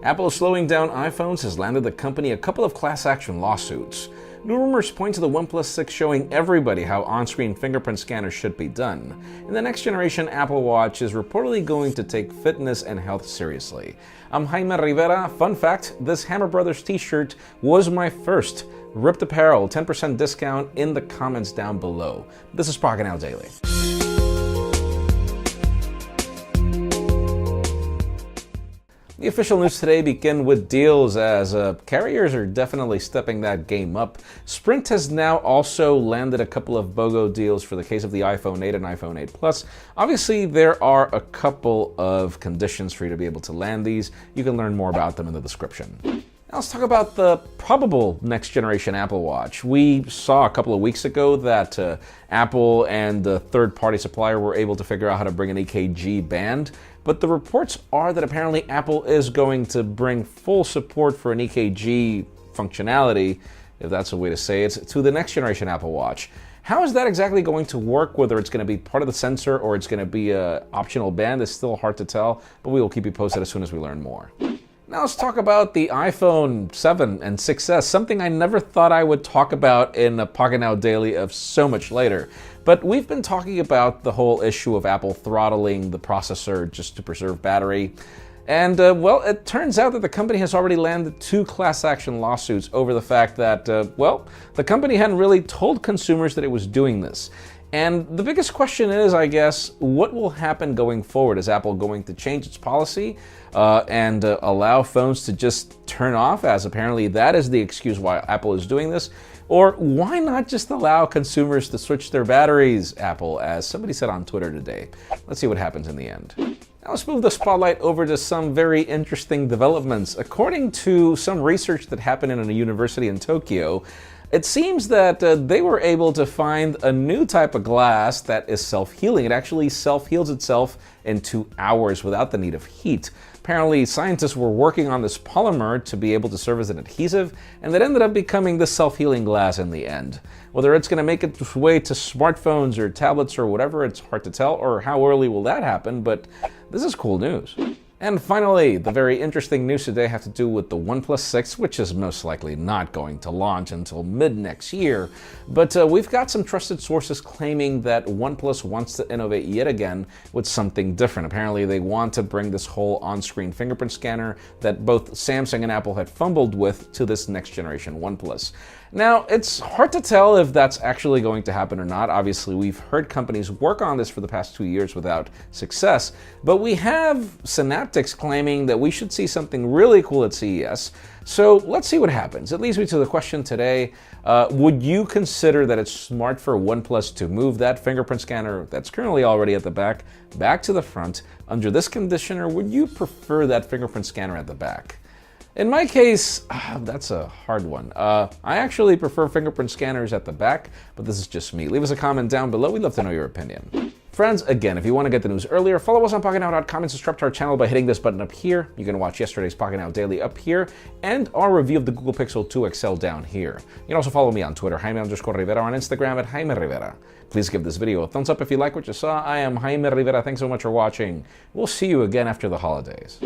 Apple slowing down iPhones has landed the company a couple of class action lawsuits. New rumors point to the OnePlus 6 showing everybody how on-screen fingerprint scanners should be done. And the next generation Apple Watch is reportedly going to take fitness and health seriously. I'm Jaime Rivera. Fun fact, this Hammer Brothers t-shirt was my first. Ripped apparel, 10% discount in the comments down below. This is Pocketnow Daily. The official news today begin with deals as carriers are definitely stepping that game up. Sprint has now also landed a couple of BOGO deals for the case of the iPhone 8 and iPhone 8 Plus. Obviously, there are a couple of conditions for you to be able to land these. You can learn more about them in the description. Now let's talk about the probable next generation Apple Watch. We saw a couple of weeks ago that Apple and the third-party supplier were able to figure out how to bring an EKG band, but the reports are that apparently Apple is going to bring full support for an EKG functionality, if that's a way to say it, to the next generation Apple Watch. How is that exactly going to work? Whether it's going to be part of the sensor or it's going to be an optional band is still hard to tell, but we will keep you posted as soon as we learn more. Now let's talk about the iPhone 7 and 6S, something I never thought I would talk about in a Pocketnow Daily of so much later. But we've been talking about the whole issue of Apple throttling the processor just to preserve battery. And well, it turns out that the company has already landed 2 class action lawsuits over the fact that, well, the company hadn't really told consumers that it was doing this. And the biggest question is, I guess, what will happen going forward? Is Apple going to change its policy and allow phones to just turn off, as apparently that is the excuse why Apple is doing this? Or why not just allow consumers to switch their batteries, Apple, as somebody said on Twitter today? Let's see what happens in the end. Now let's move the spotlight over to some very interesting developments. According to some research that happened in a university in Tokyo, it seems that they were able to find a new type of glass that is self-healing. It actually self-heals itself in 2 hours without the need of heat. Apparently, scientists were working on this polymer to be able to serve as an adhesive, and that ended up becoming the self-healing glass in the end. Whether it's going to make its way to smartphones or tablets or whatever, it's hard to tell, or how early will that happen, but this is cool news. And finally, the very interesting news today have to do with the OnePlus 6, which is most likely not going to launch until mid-next year. But we've got some trusted sources claiming that OnePlus wants to innovate yet again with something different. Apparently, they want to bring this whole on-screen fingerprint scanner that both Samsung and Apple had fumbled with to this next generation OnePlus. Now, it's hard to tell if that's actually going to happen or not. Obviously, we've heard companies work on this for the past 2 years without success, but we have Synaptics claiming that we should see something really cool at CES. So let's see what happens. It leads me to the question today. Would you consider that it's smart for OnePlus to move that fingerprint scanner that's currently already at the back to the front under this condition, or would you prefer that fingerprint scanner at the back? In my case, that's a hard one. I actually prefer fingerprint scanners at the back, but this is just me. Leave us a comment down below. We'd love to know your opinion. Friends, again, if you want to get the news earlier, follow us on Pocketnow.com and subscribe to our channel by hitting this button up here. You can watch yesterday's Pocketnow Daily up here and our review of the Google Pixel 2 XL down here. You can also follow me on Twitter, Jaime_Rivera, on Instagram at Jaime Rivera. Please give this video a thumbs up if you like what you saw. I am Jaime Rivera. Thanks so much for watching. We'll see you again after the holidays.